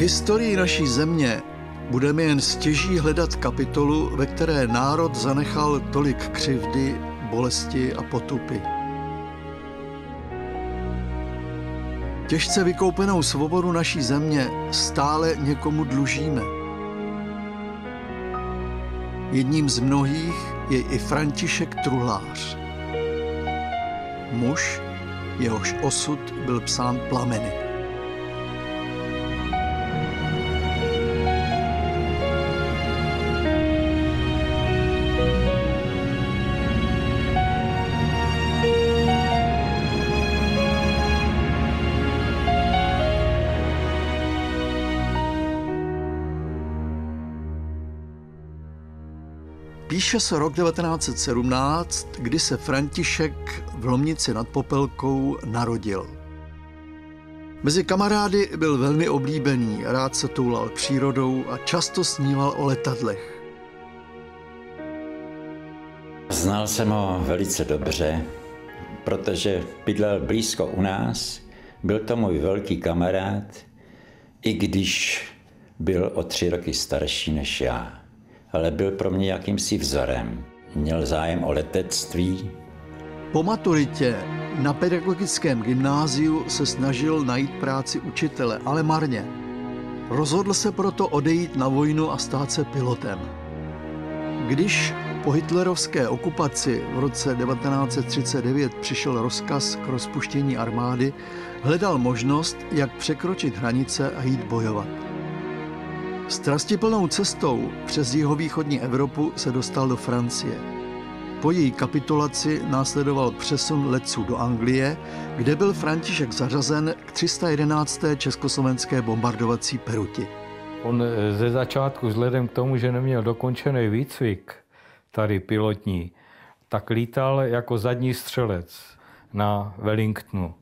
historii naší země budeme jen stěží hledat kapitolu, ve které národ zanechal tolik křivdy, bolesti a potupy. Těžce vykoupenou svobodu naší země stále někomu dlužíme. Jedním z mnohých je i František Truhlář. Muž, jehož osud byl psán plameny. Píše se rok 1917, kdy se František v Lomnici nad Popelkou narodil. Mezi kamarády byl velmi oblíbený, rád se toulal přírodou a často sníval o letadlech. Znal jsem ho velice dobře, protože bydlel blízko u nás, byl to můj velký kamarád, i když byl o 3 roky starší než já. Ale byl pro mě jakýmsi vzorem. Měl zájem o letectví. Po maturitě na pedagogickém gymnáziu se snažil najít práci učitele, ale marně. Rozhodl se proto odejít na vojnu a stát se pilotem. Když po hitlerovské okupaci v roce 1939 přišel rozkaz k rozpuštění armády, hledal možnost, jak překročit hranice a jít bojovat. Strastiplnou cestou přes jihovýchodní Evropu se dostal do Francie. Po její kapitulaci následoval přesun letců do Anglie, kde byl František zařazen k 311. československé bombardovací peruti. On ze začátku, vzhledem k tomu, že neměl dokončený výcvik, tady pilotní, tak lítal jako zadní střelec na Wellingtonu.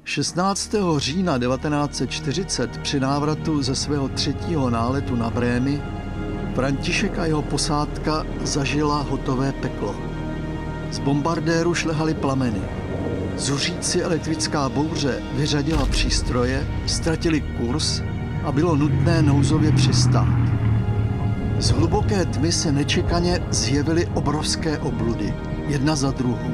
16. října 1940 při návratu ze svého 3. náletu na Brémy František a jeho posádka zažila hotové peklo. Z bombardéru šlehaly plameny. Zuřící elektrická bouře vyřadila přístroje, ztratili kurz a bylo nutné nouzově přistát. Z hluboké tmy se nečekaně zjevily obrovské obludy, jedna za druhou.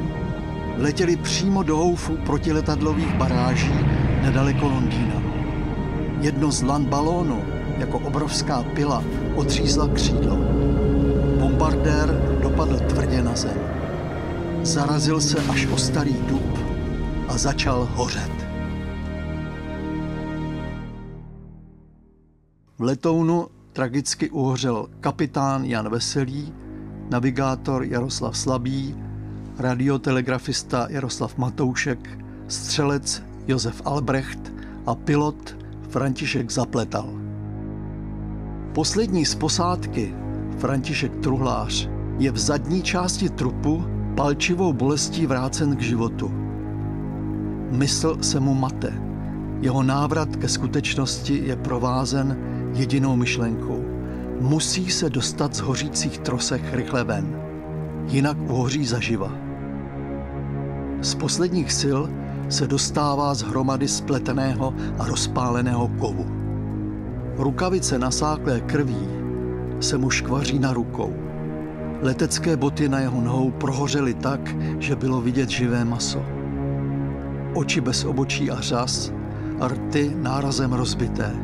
Letěli přímo do houfu protiletadlových baráží nedaleko Londýna. Jedno z lan balónu, jako obrovská pila, odřízla křídlo. Bombardér dopadl tvrdě na zem. Zarazil se až o starý dub a začal hořet. V letounu tragicky uhořel kapitán Jan Veselý, navigátor Jaroslav Slabý, radiotelegrafista Jaroslav Matoušek, střelec Josef Albrecht a pilot František Zapletal. Poslední z posádky, František Truhlář, je v zadní části trupu palčivou bolestí vrácen k životu. Mysl se mu mate. Jeho návrat ke skutečnosti je provázen jedinou myšlenkou. Musí se dostat z hořících trosek rychle ven, jinak uhoří zaživa. Z posledních sil se dostává z hromady spleteného a rozpáleného kovu. Rukavice nasáklé krví se mu škvaří na rukou. Letecké boty na jeho nohou prohořely tak, že bylo vidět živé maso. Oči bez obočí a řas, a rty nárazem rozbité.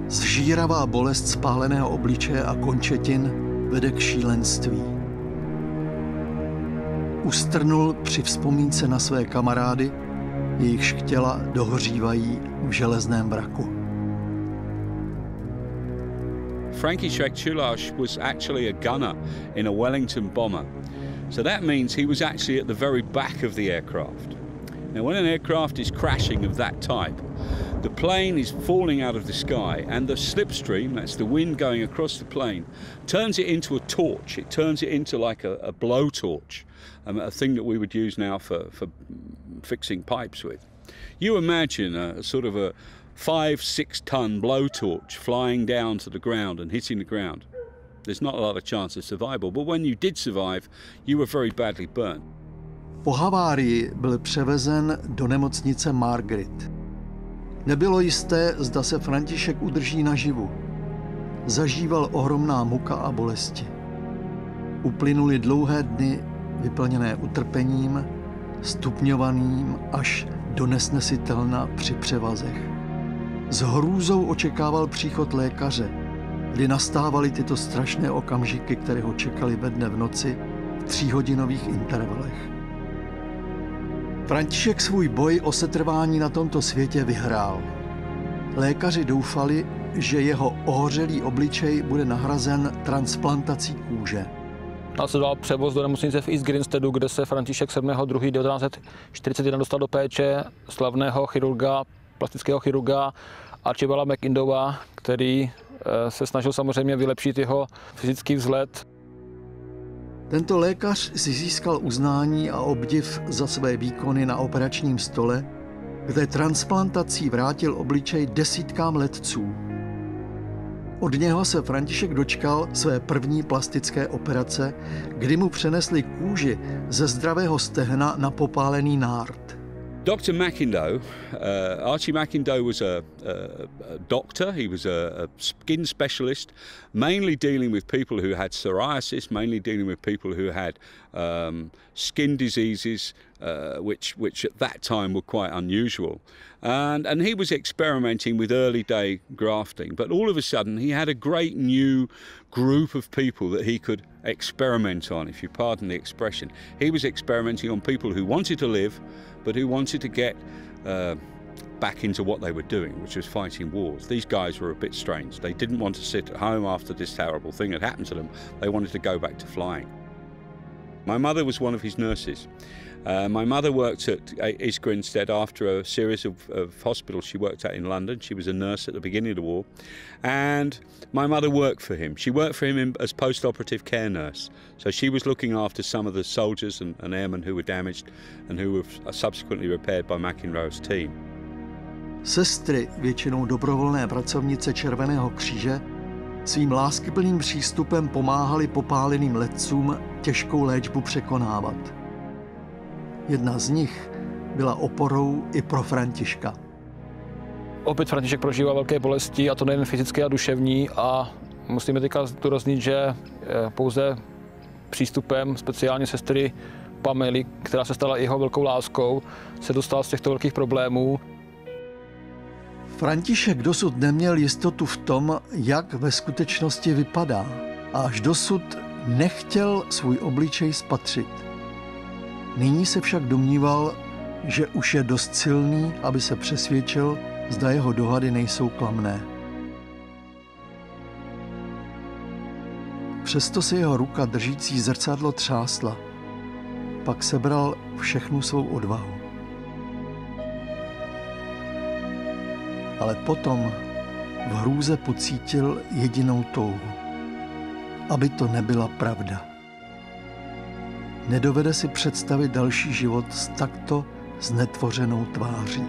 Zžíravá bolest spáleného obličeje a končetin vede k šílenství. Ustrnul při vzpomínce na své kamarády, jejichž těla dohořívají v železném vraku. František Truhlář was actually a gunner in a Wellington bomber. So that means he was actually at the very back of the aircraft. Now when an aircraft is crashing of that type, the plane is falling out of the sky and the slipstream, that's the wind going across the plane, turns it into a torch. It turns it into like a blowtorch, a thing that we would use now for fixing pipes with. You imagine a sort of a 5-6 ton blowtorch flying down to the ground and hitting the ground. There's not a lot of chance of survival, but when you did survive, you were very badly burnt. Po havárii byl převezen do nemocnice Margaret. Nebylo jisté, zda se František udrží naživu. Zažíval ohromná muka a bolesti. Uplynuly dlouhé dny vyplněné utrpením, stupňovaným až do nesnesitelna při převazech. S hrůzou očekával příchod lékaře, kdy nastávaly tyto strašné okamžiky, které ho čekaly ve dne v noci v 3hodinových intervalech. František svůj boj o setrvání na tomto světě vyhrál. Lékaři doufali, že jeho ohořelý obličej bude nahrazen transplantací kůže. Následoval převoz do nemocnice v East Grinsteadu, kde se František 7.2.1941 dostal do péče slavného chirurga, plastického chirurga Archibalda McIndowa, který se snažil samozřejmě vylepšit jeho fyzický vzhled. Tento lékař si získal uznání a obdiv za své výkony na operačním stole, kde transplantací vrátil obličej desítkám letců. Od něho se František dočkal své první plastické operace, kdy mu přenesli kůži ze zdravého stehna na popálený nárt. Dr. McIndoe, Archie McIndoe was a doctor. He was a skin specialist, mainly dealing with people who had psoriasis, mainly dealing with people who had skin diseases, which at that time were quite unusual. And he was experimenting with early day grafting, but all of a sudden he had a great new group of people that he could experiment on, if you pardon the expression. He was experimenting on people who wanted to live, but who wanted to get back into what they were doing, which was fighting wars. These guys were a bit strange. They didn't want to sit at home after this terrible thing had happened to them. They wanted to go back to flying. My mother was one of his nurses. My mother worked at East Grinstead after a series of hospitals she worked at in London. She was a nurse at the beginning of the war. And my mother worked for him. She worked for him as post-operative care nurse. So she was looking after some of the soldiers and airmen who were damaged and who were subsequently repaired by McIndoe's team. Sestry, většinou dobrovolné pracovnice Červeného kříže, svým láskyplným přístupem pomáhali popáleným letcům těžkou léčbu překonávat. Jedna z nich byla oporou i pro Františka. Opět František prožíval velké bolesti, a to nejen fyzické a duševní, a musíme teďka zdůraznit, že pouze přístupem speciálně sestry Pamely, která se stala jeho velkou láskou, se dostal z těchto velkých problémů. František dosud neměl jistotu v tom, jak ve skutečnosti vypadá, a až dosud nechtěl svůj obličej spatřit. Nyní se však domníval, že už je dost silný, aby se přesvědčil, zda jeho dohady nejsou klamné. Přesto se jeho ruka držící zrcadlo třásla. Pak sebral všechnu svou odvahu. Ale potom v hrůze pocítil jedinou touhu. Aby to nebyla pravda. Nedovede si představit další život s takto znetvořenou tváří.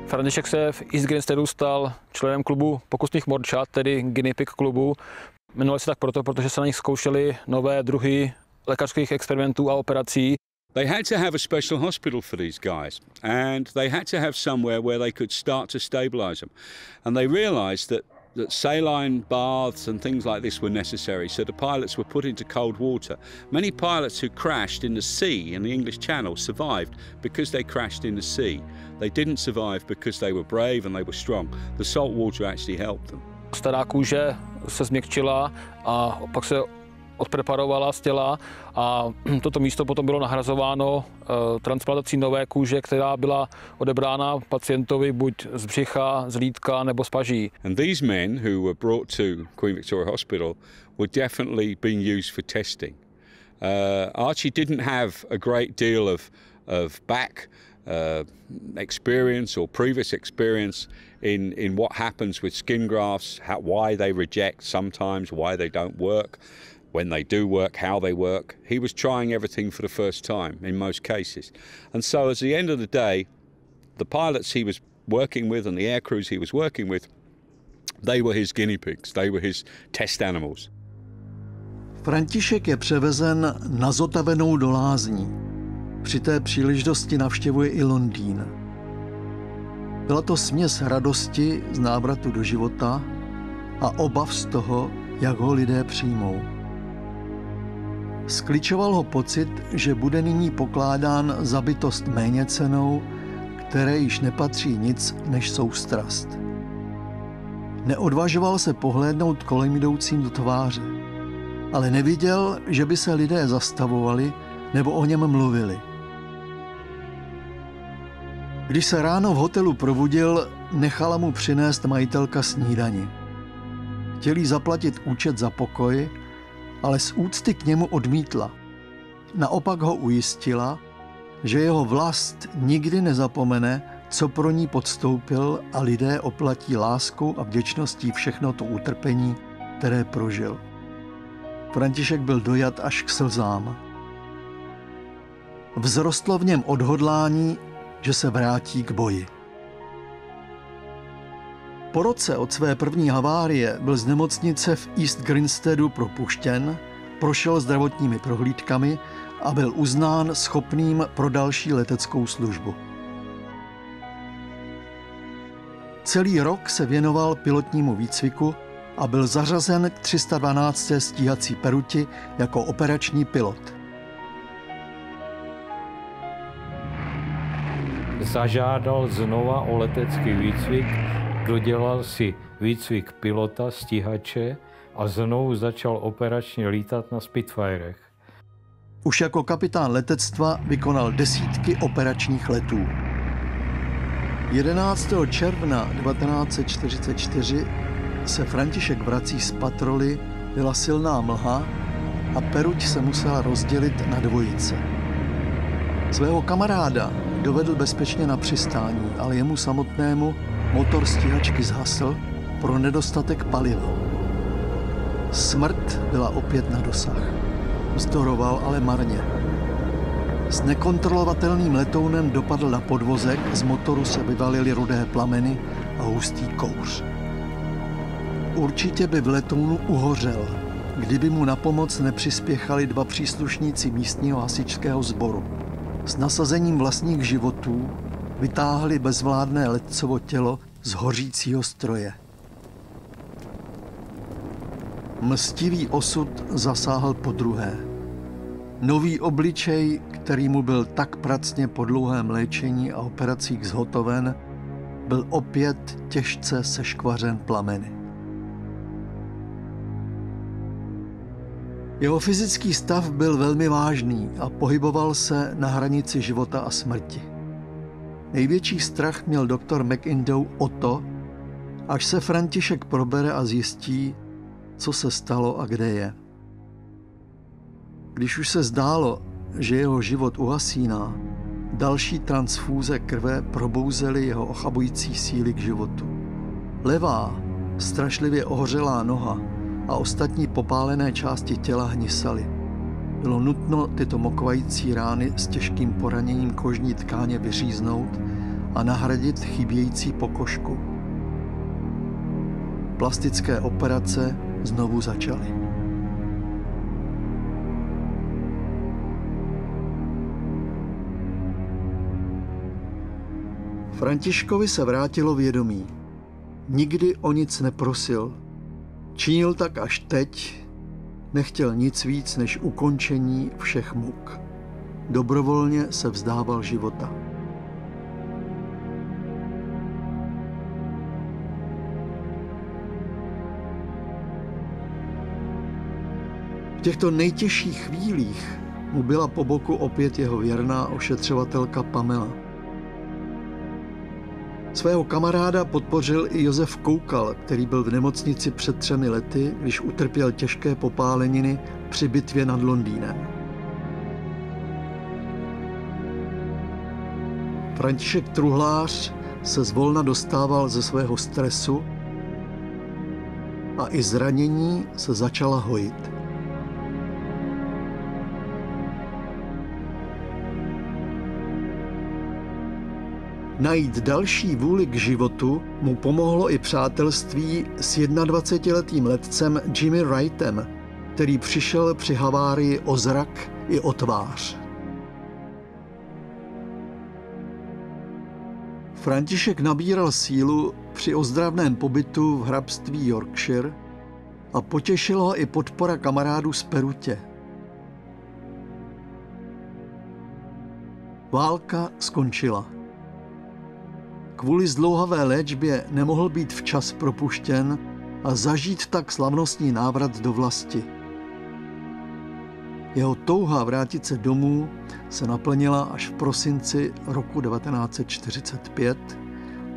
František se v East Grinsteadu stal členem klubu pokusných morčat, tedy guinea pig klubu. Jmenovali se tak proto, protože se na nich zkoušely nové druhy lékařských experimentů a operací. They had to have a special hospital for these guys, and they had to have somewhere where they could start to stabilize them. And they realized that saline baths and things like this were necessary, so the pilots were put into cold water. Many pilots who crashed in the sea, in the English Channel, survived because they crashed in the sea. They didn't survive because they were brave and they were strong. The salt water actually helped them. Stará kůže se změkčila a pak se odpreparovala z těla, a toto místo potom bylo nahrazováno transplantací nové kůže, která byla odebrána pacientovi buď z břicha, z lítka nebo z paží. And these men who were brought to Queen Victoria Hospital were definitely being used for testing. Archie didn't have a great deal of back experience or previous experience in what happens with skin grafts, why they reject sometimes, why they don't work. When they do work, how they work. He was trying everything for the first time in most cases. And so at the end of the day, the pilots he was working with and the air crews he was working with, they were his guinea pigs, they were his test animals. František je převezen na Zotavenou do lázní. Při té příležitosti navštěvuje i Londýn. Byla to směs radosti z návratu do života a obav z toho, jak ho lidé přijmou. Skličoval ho pocit, že bude nyní pokládán za bytost méněcennou, které již nepatří nic než soustrast. Neodvažoval se pohlédnout kolem jdoucím do tváře, ale neviděl, že by se lidé zastavovali nebo o něm mluvili. Když se ráno v hotelu probudil, nechala mu přinést majitelka snídani. Chtěl jí zaplatit účet za pokoj, ale z úcty k němu odmítla. Naopak ho ujistila, že jeho vlast nikdy nezapomene, co pro ní podstoupil, a lidé oplatí láskou a vděčností všechno to utrpení, které prožil. František byl dojat až k slzám. Vzrostlo v něm odhodlání, že se vrátí k boji. Po roce od své první havárie byl z nemocnice v East Grinsteadu propuštěn, prošel zdravotními prohlídkami a byl uznán schopným pro další leteckou službu. Celý rok se věnoval pilotnímu výcviku a byl zařazen k 312. stíhací peruti jako operační pilot. Zažádal znova o letecký výcvik, dodělal si výcvik pilota, stíhače a znovu začal operačně lítat na Spitfirech. Už jako kapitán letectva vykonal desítky operačních letů. 11. června 1944 se František vrací z patroly, byla silná mlha a peruť se musela rozdělit na dvojice. Svého kamaráda dovedl bezpečně na přistání, ale jemu samotnému motor stíhačky zhasl pro nedostatek paliva. Smrt byla opět na dosah. Vzdoroval, ale marně. S nekontrolovatelným letounem dopadl na podvozek, z motoru se vyvalily rudé plameny a hustý kouř. Určitě by v letounu uhořel, kdyby mu na pomoc nepřispěchali dva příslušníci místního hasičského sboru. S nasazením vlastních životů vytáhli bezvládné letcovo tělo z hořícího stroje. Mstivý osud zasáhl podruhé. Nový obličej, který mu byl tak pracně po dlouhém léčení a operacích zhotoven, byl opět těžce seškvařen plameny. Jeho fyzický stav byl velmi vážný a pohyboval se na hranici života a smrti. Největší strach měl doktor McIndoe o to, až se František probere a zjistí, co se stalo a kde je. Když už se zdálo, že jeho život uhasíná, další transfúze krve probouzely jeho ochabující síly k životu. Levá, strašlivě ohořelá noha a ostatní popálené části těla hnisaly. Bylo nutno tyto mokvající rány s těžkým poraněním kožní tkáně vyříznout a nahradit chybějící pokožku. Plastické operace znovu začaly. Františkovi se vrátilo vědomí. Nikdy o nic neprosil. Činil tak až teď, nechtěl nic víc než ukončení všech muk. Dobrovolně se vzdával života. V těchto nejtěžších chvílích mu byla po boku opět jeho věrná ošetřovatelka Pamela. Svého kamaráda podpořil i Josef Koukal, který byl v nemocnici před 3 lety, když utrpěl těžké popáleniny při bitvě nad Londýnem. František Truhlář se zvolna dostával ze svého stresu a i zranění se začala hojit. Najít další vůli k životu mu pomohlo i přátelství s 21letým letcem Jimmy Wrightem, který přišel při havárii o zrak i o tvář. František nabíral sílu při ozdravném pobytu v hrabství Yorkshire a potěšila ho i podpora kamarádů z Perutě. Válka skončila. Kvůli zdlouhavé léčbě nemohl být včas propuštěn a zažít tak slavnostní návrat do vlasti. Jeho touha vrátit se domů se naplnila až v prosinci roku 1945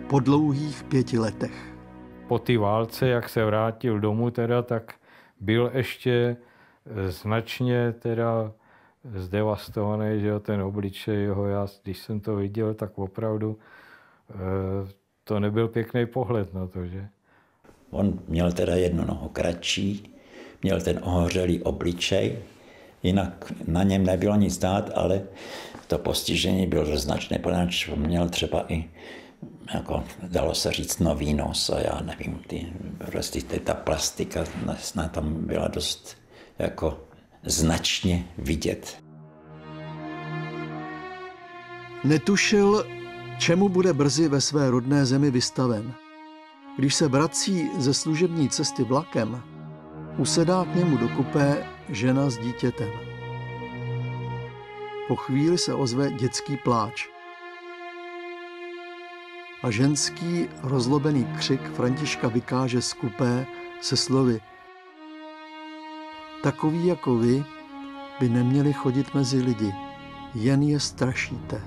po dlouhých 5 letech. Po té válce, jak se vrátil domů, tak byl ještě značně zdevastovaný, že ten obličej jeho, já když jsem to viděl, tak opravdu to nebyl pěkný pohled na to, že? On měl jednu nohu kratší, měl ten ohořelý obličej, jinak na něm nebylo nic dát, ale to postižení bylo značné, protože měl třeba i, jako dalo se říct, nový nos a já nevím, ta plastika na tom byla dost jako značně vidět. Netušil, čemu bude brzy ve své rodné zemi vystaven. Když se vrací ze služební cesty vlakem, usedá k němu do kupé žena s dítětem. Po chvíli se ozve dětský pláč. A ženský rozlobený křik Františka vykáže z kupé se slovy: Takoví jako vy by neměli chodit mezi lidi, jen je strašíte.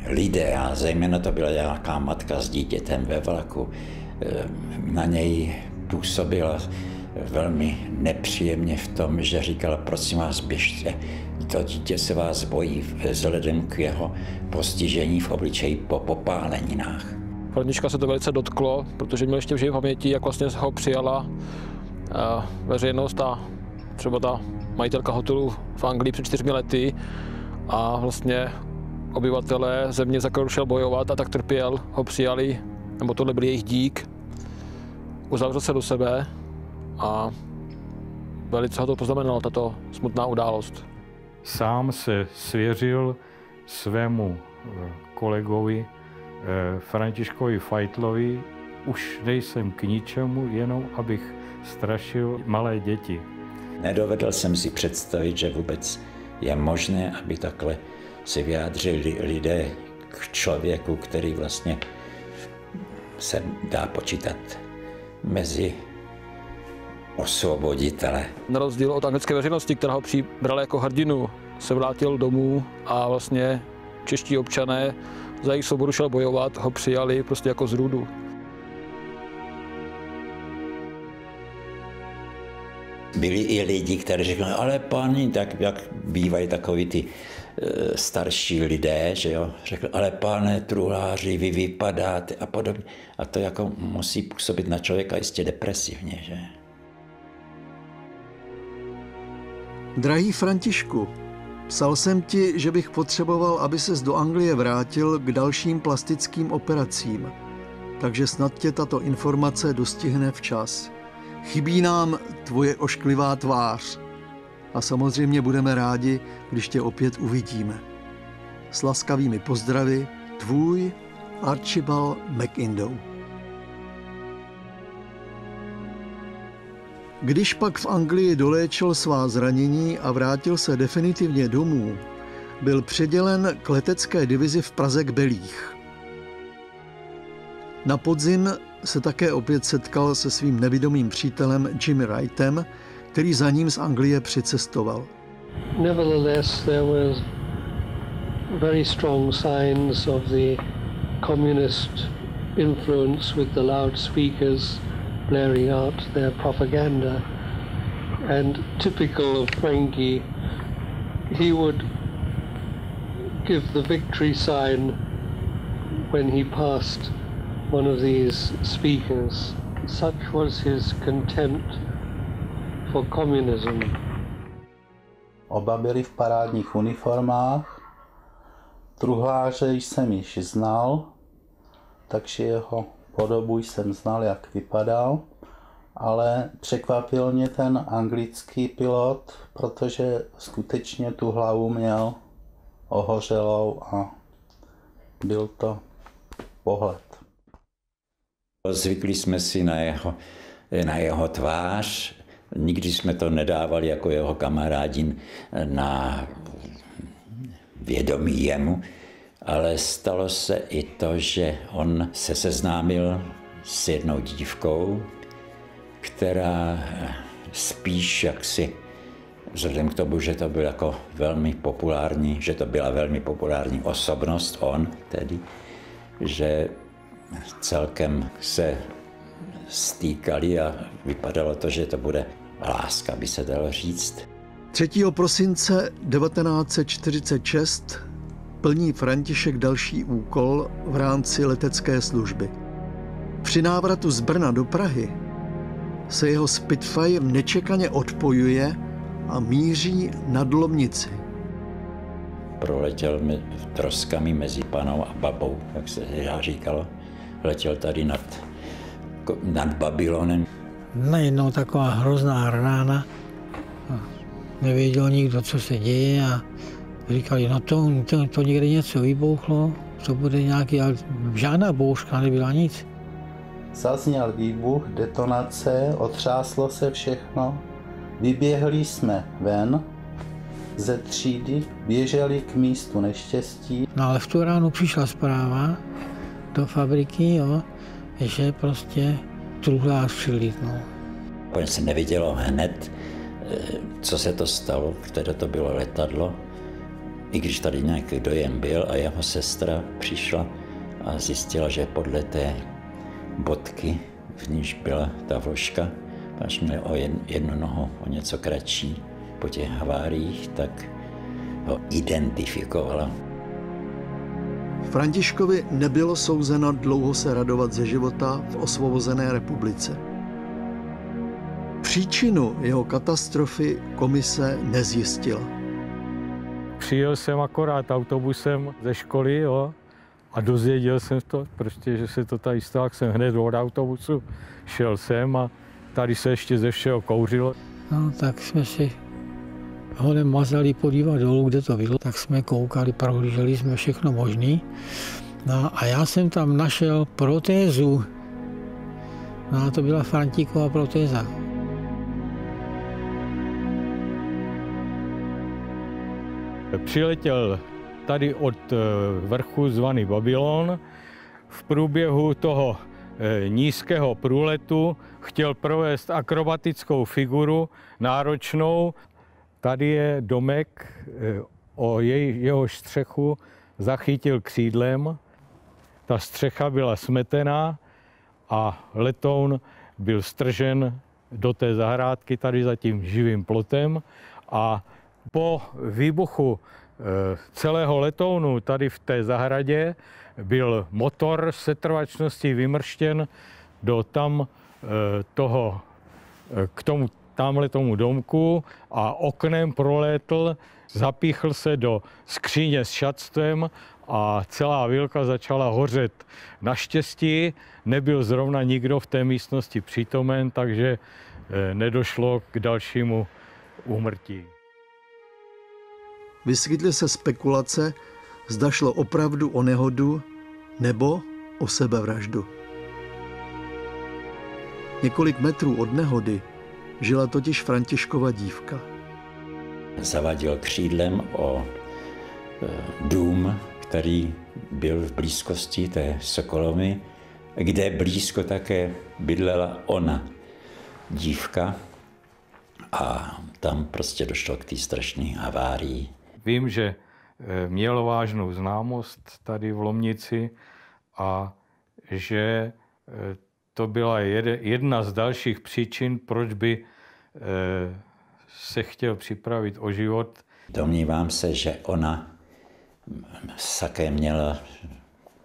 Lidé, a zejména to byla nějaká matka s dítětem ve vlaku, na něj působila velmi nepříjemně v tom, že říkala, prosím vás, běžte, to dítě se vás bojí vzhledem k jeho postižení v obličeji po popáleninách. Františka se to velice dotklo, protože měl ještě v živé paměti, jak vlastně ho přijala veřejnost a třeba ta majitelka hotelu v Anglii před 4 lety a vlastně obyvatelé země, za kterou šel bojovat a tak trpěl, ho přijali, nebo tohle byl jejich dík. Uzavřel se do sebe a velice ho to poznamenalo, tato smutná událost. Sám se svěřil svému kolegovi Františkovi Feitlovi, už nejsem k ničemu, jenom abych strašil malé děti. Nedovedl jsem si představit, že vůbec je možné, aby takhle si vyjádřili lidé k člověku, který vlastně se dá počítat mezi osvoboditele. Na rozdíl od anglické veřejnosti, která ho přibrala jako hrdinu, se vrátil domů a vlastně čeští občané za jejich svobodu šel bojovat, ho přijali prostě jako zrůdu. Byli i lidi, kteří řekli, ale páni, tak jak bývají takoví ty starší lidé, že jo, řekl, ale pane truhláři, vy vypadáte a podobně. A to jako musí působit na člověka jistě depresivně, že? Drahý Františku, psal jsem ti, že bych potřeboval, aby ses do Anglie vrátil k dalším plastickým operacím, takže snad tě tato informace dostihne včas. Chybí nám tvoje ošklivá tvář a samozřejmě budeme rádi, když tě opět uvidíme. S laskavými pozdravy, tvůj Archibald McIndoe. Když pak v Anglii doléčil svá zranění a vrátil se definitivně domů, byl přidělen k letecké divizi v Praze k Belích. Na podzim se také opět setkal se svým nevidomým přítelem Jimmy Wrightem, který za ním z Anglie přicestoval. Nevertheless, there were very strong signs of the communist influence with the loudspeakers blaring out their propaganda. And typical of Frankie, he would give the victory sign when he passed one of these speakers. Such was his contempt for communism. Oba byli v parádních uniformách. Truhláře jsem již znal, takže jeho podobu jsem znal, jak vypadal, ale překvapil mě ten anglický pilot, protože skutečně tu hlavu měl ohořelou a byl to pohled. Zvykli jsme si na jeho tvář, nikdy jsme to nedávali jako jeho kamarádi na vědomí jemu, ale stalo se i to, že on se seznámil s jednou dívkou, která spíš jaksi, vzhledem k tomu, že to byl jako velmi populární, že to byla velmi populární osobnost, on tedy, že celkem se stýkali a vypadalo to, že to bude láska, by se dalo říct. 3. prosince 1946 plní František další úkol v rámci letecké služby. Při návratu z Brna do Prahy se jeho Spitfire nečekaně odpojuje a míří nad Lomnici. Proletěl troskami mezi Panou a Babou, jak se říkalo. Letěl tady nad Babylonem. Najednou taková hrozná rána. Nevěděl nikdo, co se děje a říkali, no to někde něco vybouchlo, to bude nějaký, ale žádná bouřka nebyla nic. Zazněl výbuch, detonace, otřáslo se všechno. Vyběhli jsme ven ze třídy, běželi k místu neštěstí. No ale v tu ránu přišla zpráva do fabriky, jo, že prostě truhlář přilítnul. Úplně se nevidělo hned, co se to stalo, které to bylo letadlo. I když tady nějaký dojem byl a jeho sestra přišla a zjistila, že podle té bodky, v níž byla ta vložka, až měl o jednu nohu o něco kratší po těch haváriích, tak ho identifikovala. Františkovi nebylo souzeno dlouho se radovat ze života v osvobozené republice. Příčinu jeho katastrofy komise nezjistila. Přijel jsem akorát autobusem ze školy, jo, a dozvěděl jsem to, prostě, že se to tady stalo, jsem hned od autobusu šel sem a tady se ještě ze všeho kouřilo. No, tak jsme si hodem mazali podívat dolů, kde to bylo, tak jsme koukali, prohlíželi jsme všechno možné. No a já jsem tam našel protézu. No a to byla Frantíkova protéza. Přiletěl tady od vrchu zvaný Babylon. V průběhu toho nízkého průletu chtěl provést akrobatickou figuru náročnou. Tady je domek, o jehož střechu zachytil křídlem. Ta střecha byla smetená a letoun byl stržen do té zahrádky tady za tím živým plotem a po výbuchu celého letounu tady v té zahradě byl motor setrvačností vymrštěn do k tomu domku a oknem prolétl, zapíchl se do skříně s šatstvem a celá vilka začala hořet. Naštěstí nebyl zrovna nikdo v té místnosti přítomen, takže nedošlo k dalšímu úmrtí. Vyskytly se spekulace, zda šlo opravdu o nehodu nebo o sebevraždu. Několik metrů od nehody žila totiž Františkova dívka. Zavadil křídlem o dům, který byl v blízkosti té Sokolovny, kde blízko také bydlela ona, dívka, a tam prostě došlo k té strašné havárii. Vím, že měl vážnou známost tady v Lomnici a že to byla jedna z dalších příčin, proč by se chtěl připravit o život. Domnívám se, že ona také měla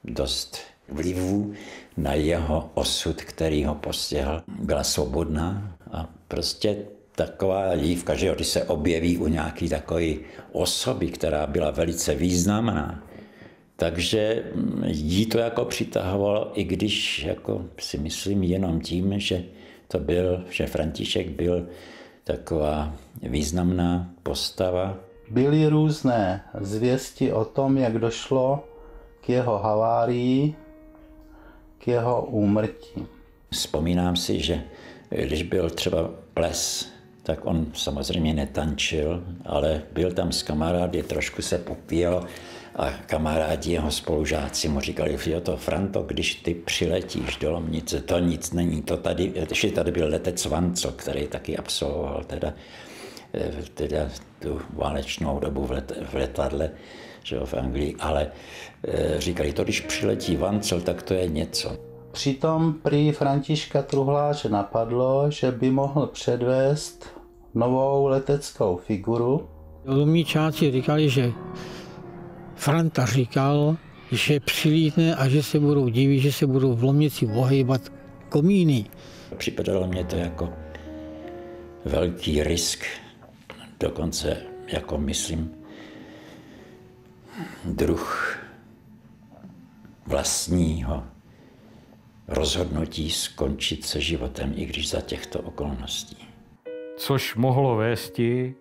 dost vlivů na jeho osud, který ho postihl. Byla svobodná a prostě taková dívka, že když se objeví u nějaké takové osoby, která byla velice významná, takže jí to jako přitahovalo, i když jako si myslím jenom tím, že že František byl taková významná postava. Byly různé zvěsti o tom, jak došlo k jeho havárii. k jeho úmrtí. Vzpomínám si, že když byl třeba ples, tak on samozřejmě netančil, ale byl tam s kamarády, trošku se popíjel a kamarádi, jeho spolužáci mu říkali, jo to Franto, když ty přiletíš do Lomnice, to nic není, to tady, ještě tady byl letec Vanco, který taky absolvoval teda tu válečnou dobu v letadle, že v Anglii, ale říkali, to když přiletí Vancel, tak to je něco. Přitom prý Františka Truhláře napadlo, že by mohl předvést novou leteckou figuru. Lomničáci říkali, že Franta říkal, že přilítne a že se budou divit, že se budou v Lomnici ohýbat komíny. Připadalo mě to jako velký risk, dokonce jako myslím druh vlastního rozhodnutí skončit se životem, i když za těchto okolností. Což mohlo vésti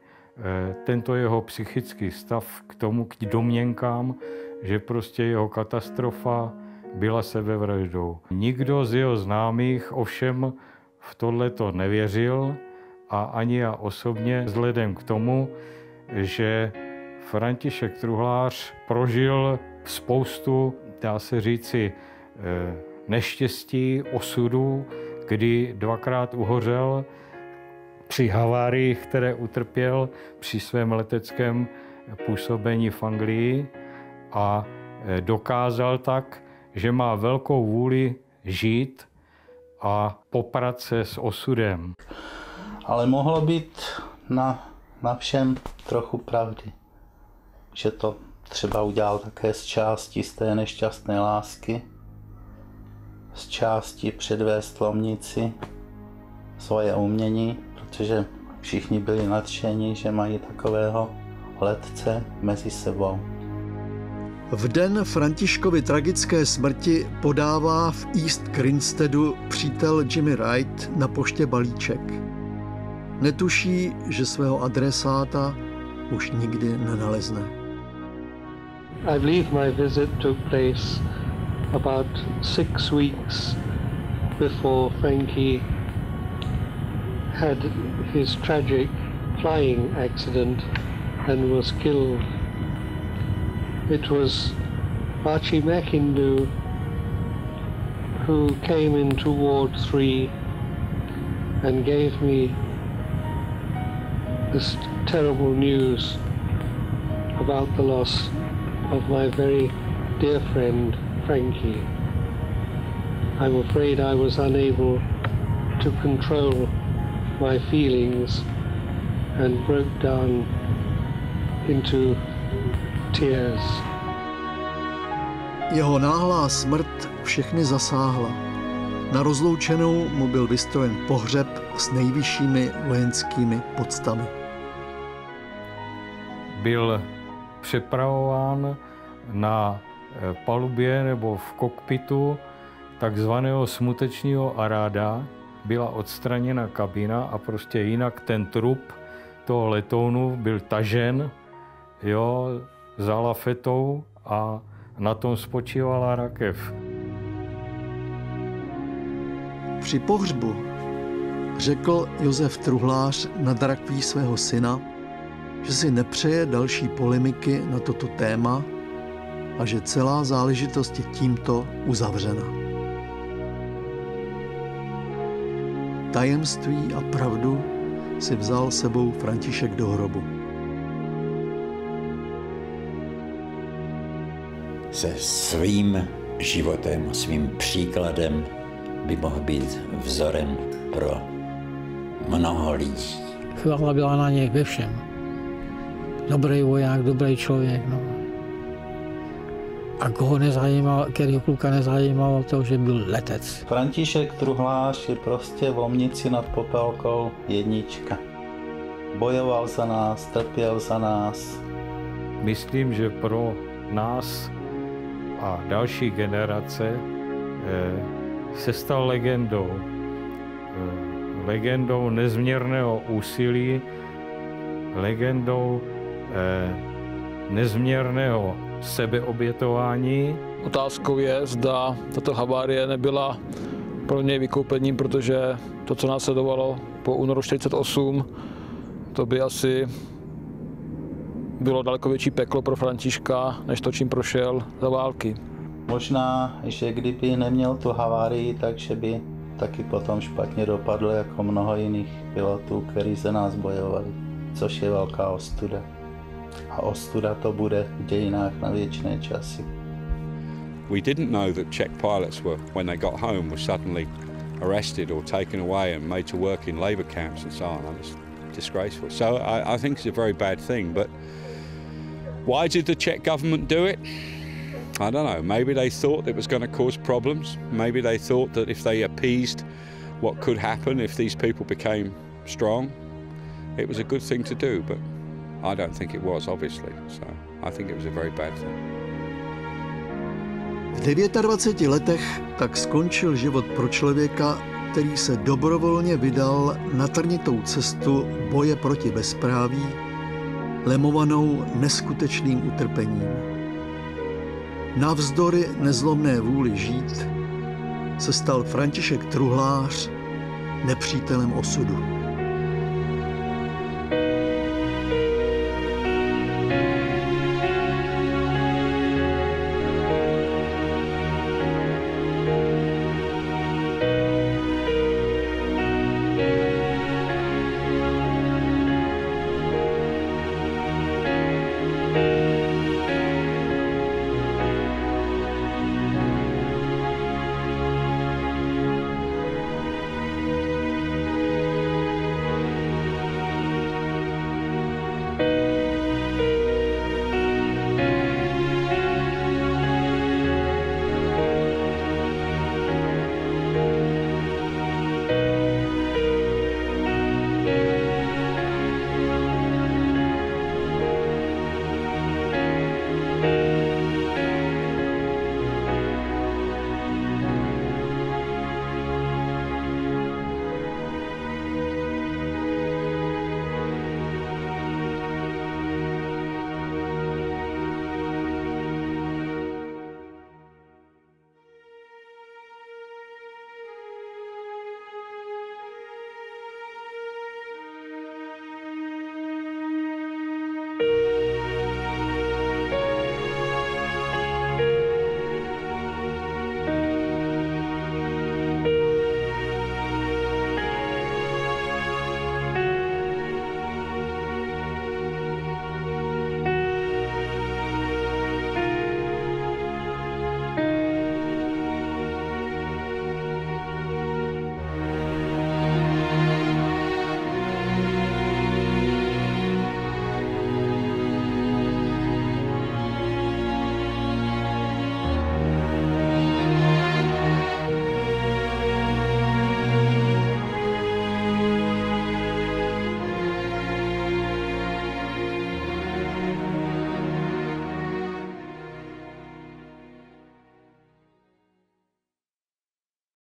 tento jeho psychický stav k tomu, k domněnkám, že prostě jeho katastrofa byla sebevraždou. Nikdo z jeho známých ovšem v tohleto nevěřil a ani já osobně, vzhledem k tomu, že František Truhlář prožil spoustu, dá se říci, neštěstí, osudů, kdy dvakrát uhořel při havárii, které utrpěl při svém leteckém působení v Anglii a dokázal tak, že má velkou vůli žít a poprat se s osudem. Ale mohlo být na všem trochu pravdy, že to třeba udělal také z části z té nešťastné lásky, z části předvést Lomnici svoje umění, protože všichni byli nadšení, že mají takového letce mezi sebou. V den Františkovy tragické smrti podává v East Grinsteadu přítel Jimmy Wright na poště balíček. Netuší, že svého adresáta už nikdy nenalezne. I believe my visit took place about 6 weeks before Frankie had his tragic flying accident and was killed. It was Archie McIndoe who came into Ward 3 and gave me this terrible news about the loss of my very dear friend Frankie. I'm afraid I was unable to control my feelings and broke down into tears. Jeho náhlá smrt všechny zasáhla. Na rozloučenou mu byl vystrojen pohřeb s nejvyššími vojenskými poctami. Byl přepravován na palubě nebo v kokpitu takzvaného smutečního aráda. Byla odstraněna kabina a prostě jinak ten trup toho letounu byl tažen za lafetou a na tom spočívala rakev. Při pohřbu řekl Josef Truhlář nad rakví svého syna, že si nepřeje další polemiky na toto téma a že celá záležitost je tímto uzavřena. Tajemství a pravdu si vzal sebou František do hrobu. Se svým životem, svým příkladem by mohl být vzorem pro mnoho lidí. Chvála byla na něj ve všem. Dobrý voják, dobrý člověk. No. A koho nezajímalo, kterého kluka nezajímalo to, že byl letec. František Truhlář je prostě v Lomnici nad Popelkou jednička. Bojoval za nás, trpěl za nás. Myslím, že pro nás a další generace se stal legendou. Legendou nezměrného úsilí, legendou nezměrného sebeobětování. Otázkou je, zda tato havárie nebyla pro něj vykoupením, protože to, co následovalo po únoru 1948, to by asi bylo daleko větší peklo pro Františka, než to, čím prošel za války. Možná, že kdyby neměl tu havárii, takže by taky potom špatně dopadl jako mnoho jiných pilotů, kteří za nás bojovali, což je velká ostuda. A ostuda to bude v dějinách na věčné časy. We didn't know that Czech pilots were, when they got home, were suddenly arrested or taken away and made to work in labour camps and so on. It's disgraceful. So I think it's a very bad thing. But why did the Czech government do it? I don't know. Maybe they thought it was going to cause problems. Maybe they thought that if they appeased what could happen if these people became strong, it was a good thing to do. But I don't think it was, obviously. So I think it was a very bad thing. V 29 letech tak skončil život pro člověka, který se dobrovolně vydal na trnitou cestu boje proti bezpráví, lemovanou neskutečným utrpením. Navzdory nezlomné vůli žít se stal František Truhlář nepřítelem osudu.